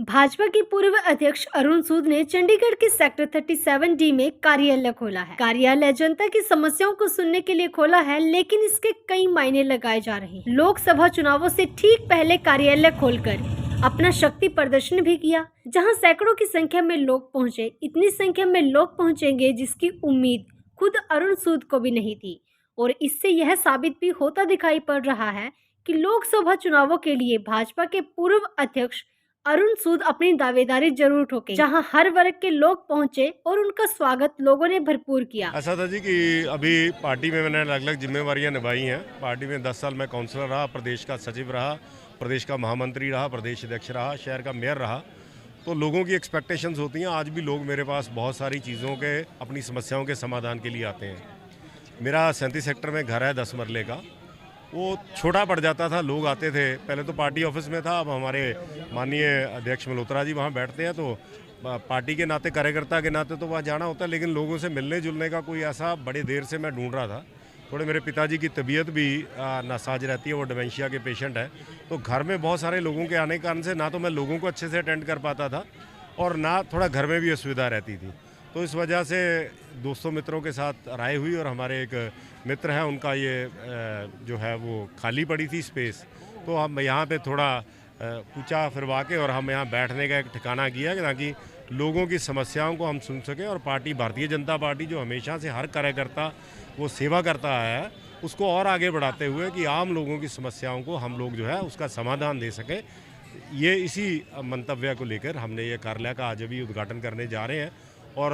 भाजपा के पूर्व अध्यक्ष अरुण सूद ने चंडीगढ़ के सेक्टर 37D में कार्यालय खोला है। कार्यालय जनता की समस्याओं को सुनने के लिए खोला है, लेकिन इसके कई मायने लगाए जा रहे हैं। लोकसभा चुनावों से ठीक पहले कार्यालय खोलकर अपना शक्ति प्रदर्शन भी किया, जहां सैकड़ों की संख्या में लोग पहुंचे। इतनी संख्या में लोग पहुंचेंगे जिसकी उम्मीद खुद अरुण सूद को भी नहीं थी, और इससे यह साबित भी होता दिखाई पड़ रहा है कि लोकसभा चुनावों के लिए भाजपा के पूर्व अध्यक्ष अरुण सूद अपनी दावेदारी जरूर ठोके, जहां हर वर्ग के लोग पहुंचे और उनका स्वागत लोगों ने भरपूर किया। ऐसा था जी कि अभी पार्टी में मैंने अलग अलग जिम्मेवारियां निभाई हैं। पार्टी में 10 साल मैं काउंसलर रहा, प्रदेश का सचिव रहा, प्रदेश का महामंत्री रहा, प्रदेश अध्यक्ष रहा, शहर का मेयर रहा। तो लोगों की एक्सपेक्टेशंस होती हैं। आज भी लोग मेरे पास बहुत सारी चीज़ों के, अपनी समस्याओं के समाधान के लिए आते हैं। मेरा 37 सेक्टर में घर है 10 मरले का। वो छोटा पड़ जाता था, लोग आते थे। पहले तो पार्टी ऑफिस में था, अब हमारे माननीय अध्यक्ष मल्होत्रा जी वहाँ बैठते हैं, तो पार्टी के नाते, कार्यकर्ता के नाते तो वहाँ जाना होता है। लेकिन लोगों से मिलने जुलने का कोई ऐसा बड़ी देर से मैं ढूंढ रहा था। थोड़े मेरे पिताजी की तबीयत भी नासाज रहती है, वो डिमेंशिया के पेशेंट है। तो घर में बहुत सारे लोगों के आने के कारण से ना तो मैं लोगों को अच्छे से अटेंड कर पाता था, और ना थोड़ा घर में भी असुविधा रहती थी। तो इस वजह से दोस्तों मित्रों के साथ राय हुई, और हमारे एक मित्र हैं, उनका ये जो है वो खाली पड़ी थी स्पेस, तो हम यहाँ पे थोड़ा पूछा फिरवा के और हम यहाँ बैठने का एक ठिकाना किया, ताकि लोगों की समस्याओं को हम सुन सकें। और पार्टी, भारतीय जनता पार्टी, जो हमेशा से हर कार्यकर्ता वो सेवा करता आया है, उसको और आगे बढ़ाते हुए कि आम लोगों की समस्याओं को हम लोग जो है उसका समाधान दे सकें। ये इसी मंतव्य को लेकर हमने ये कार्यालय का आज अभी उद्घाटन करने जा रहे हैं। और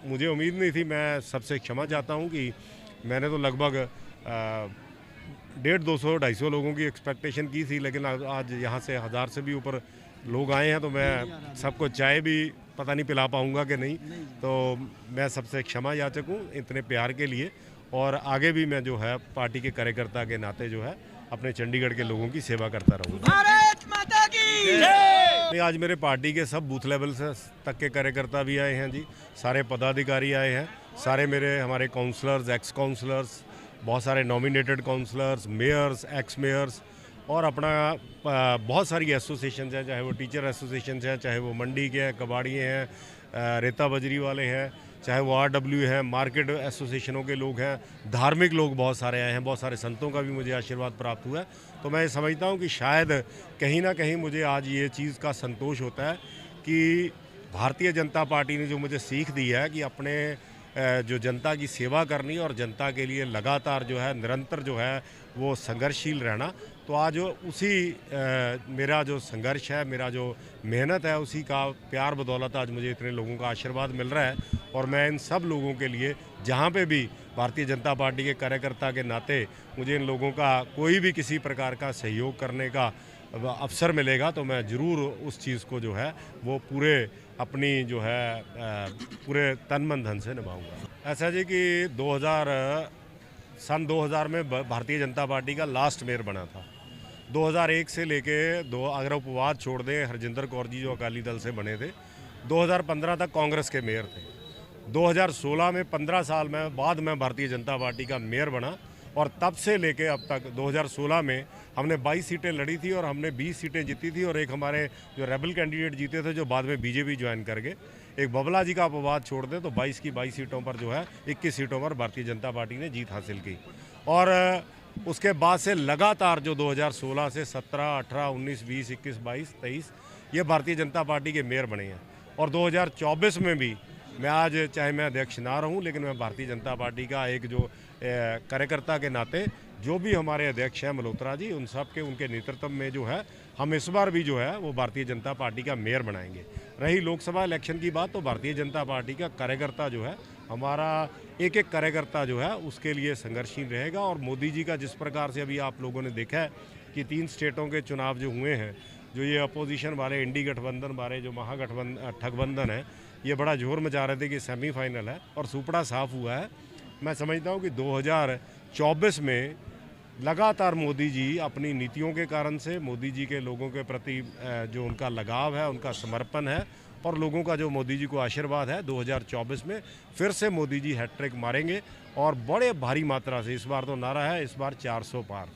मुझे उम्मीद नहीं थी, मैं सबसे क्षमा चाहता हूँ कि मैंने तो लगभग 150-200-250 लोगों की एक्सपेक्टेशन की थी, लेकिन आज यहाँ से 1000 से भी ऊपर लोग आए हैं। तो मैं सबको चाय भी पता नहीं पिला पाऊँगा कि नहीं, तो मैं सबसे क्षमा याचक हूँ इतने प्यार के लिए। और आगे भी मैं जो है पार्टी के कार्यकर्ता के नाते जो है अपने चंडीगढ़ के लोगों की सेवा करता रहूँगा। भारत माता की जय। आज मेरे पार्टी के सब बूथ लेवल से तक के कार्यकर्ता भी आए हैं जी, सारे पदाधिकारी आए हैं, सारे हमारे काउंसलर्स, एक्स काउंसलर्स, बहुत सारे nominated counsellors, mayors, ex mayors, और अपना बहुत सारी एसोसिएशन हैं, चाहे वो टीचर एसोसिएशन हैं, चाहे वो मंडी के हैं, कबाड़िए हैं, रेता बजरी वाले हैं, चाहे वो RW है, मार्केट एसोसिएशनों के लोग हैं, धार्मिक लोग बहुत सारे आए हैं, बहुत सारे संतों का भी मुझे आशीर्वाद प्राप्त हुआ है। तो मैं समझता हूँ कि शायद कहीं ना कहीं मुझे आज ये चीज़ का संतोष होता है कि भारतीय जनता पार्टी ने जो मुझे सीख दी है कि अपने जो जनता की सेवा करनी और जनता के लिए लगातार जो है निरंतर जो है वो संघर्षशील रहना, तो आज उसी मेरा जो संघर्ष है, मेरा जो मेहनत है, उसी का प्यार बदौलत आज मुझे इतने लोगों का आशीर्वाद मिल रहा है। और मैं इन सब लोगों के लिए, जहाँ पे भी भारतीय जनता पार्टी के कार्यकर्ता के नाते मुझे इन लोगों का कोई भी किसी प्रकार का सहयोग करने का अवसर मिलेगा, तो मैं ज़रूर उस चीज़ को जो है वो पूरे अपनी जो है पूरे तन मन धन से निभाऊंगा। ऐसा जी कि सन 2000 में भारतीय जनता पार्टी का लास्ट मेयर बना था। 2001 से लेके अगर उपवाद छोड़ दें, हरजिंदर कौर जी जो अकाली दल से बने थे, 2015 तक कांग्रेस के मेयर थे। 2016 में 15 साल में बाद मैं भारतीय जनता पार्टी का मेयर बना, और तब से लेके अब तक 2016 में हमने 22 सीटें लड़ी थी और हमने 20 सीटें जीती थी, और एक हमारे जो रेबल कैंडिडेट जीते थे जो बाद में बीजेपी ज्वाइन कर गए। एक बबला जी का अपवाद छोड़ दें तो 22 की 22 सीटों पर जो है 21 सीटों पर भारतीय जनता पार्टी ने जीत हासिल की। और उसके बाद से लगातार जो 2016 से 17, 18, 19, 20, 21, 22, 23 ये भारतीय जनता पार्टी के मेयर बने हैं। और 2024 में भी मैं आज, चाहे मैं अध्यक्ष ना रहूं, लेकिन मैं भारतीय जनता पार्टी का एक जो कार्यकर्ता के नाते, जो भी हमारे अध्यक्ष हैं मल्होत्रा जी, उन सब के उनके नेतृत्व में जो है हम इस बार भी जो है वो भारतीय जनता पार्टी का मेयर बनाएंगे। रही लोकसभा इलेक्शन की बात, तो भारतीय जनता पार्टी का कार्यकर्ता जो है, हमारा एक एक कार्यकर्ता जो है उसके लिए संघर्षशील रहेगा। और मोदी जी का जिस प्रकार से अभी आप लोगों ने देखा है कि 3 स्टेटों के चुनाव जो हुए हैं, जो ये अपोजिशन वाले, इंडी गठबंधन वाले जो ठगबंधन है, ये बड़ा जोर मचा रहे थे कि सेमीफाइनल है, और सुपड़ा साफ हुआ है। मैं समझता हूँ कि 2024 में लगातार मोदी जी अपनी नीतियों के कारण से, मोदी जी के लोगों के प्रति जो उनका लगाव है, उनका समर्पण है, और लोगों का जो मोदी जी को आशीर्वाद है, 2024 में फिर से मोदी जी हैट्रिक मारेंगे, और बड़े भारी मात्रा से। इस बार तो नारा है, इस बार 400 पार।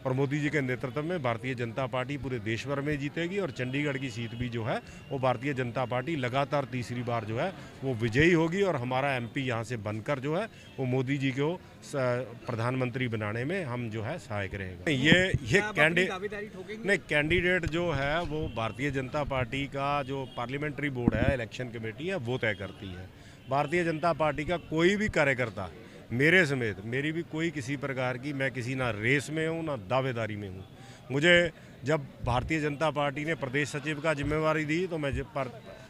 और मोदी जी के नेतृत्व में भारतीय जनता पार्टी पूरे देश भर में जीतेगी और चंडीगढ़ की सीट भी जो है वो भारतीय जनता पार्टी लगातार तीसरी बार जो है वो विजयी होगी और हमारा एमपी यहाँ से बनकर जो है वो मोदी जी को प्रधानमंत्री बनाने में हम जो है सहायक रहेगा। ये कैंडिडेट जो है वो भारतीय जनता पार्टी का जो पार्लियामेंट्री बोर्ड है, इलेक्शन कमेटी है, वो तय करती है। भारतीय जनता पार्टी का कोई भी कार्यकर्ता मेरे समेत, मेरी भी कोई किसी प्रकार की, मैं किसी ना रेस में हूँ ना दावेदारी में हूँ। मुझे जब भारतीय जनता पार्टी ने प्रदेश सचिव का जिम्मेवारी दी तो मैं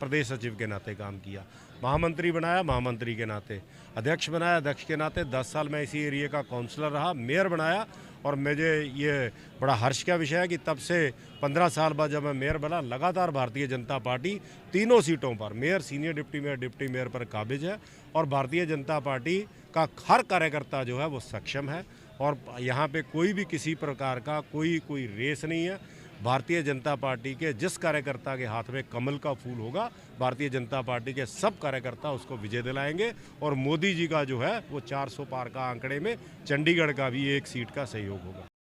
प्रदेश सचिव के नाते काम किया, महामंत्री बनाया महामंत्री के नाते, अध्यक्ष बनाया अध्यक्ष के नाते, 10 साल मैं इसी एरिया का काउंसलर रहा, मेयर बनाया। और मुझे ये बड़ा हर्ष का विषय है कि तब से 15 साल बाद जब मैं मेयर बना, लगातार भारतीय जनता पार्टी तीनों सीटों पर मेयर, सीनियर डिप्टी मेयर पर काबिज है और भारतीय जनता पार्टी का हर कार्यकर्ता जो है वो सक्षम है और यहाँ पे कोई भी किसी प्रकार का कोई रेस नहीं है। भारतीय जनता पार्टी के जिस कार्यकर्ता के हाथ में कमल का फूल होगा, भारतीय जनता पार्टी के सब कार्यकर्ता उसको विजय दिलाएंगे और मोदी जी का जो है वो 400 पार का आंकड़े में चंडीगढ़ का भी एक सीट का सहयोग होगा।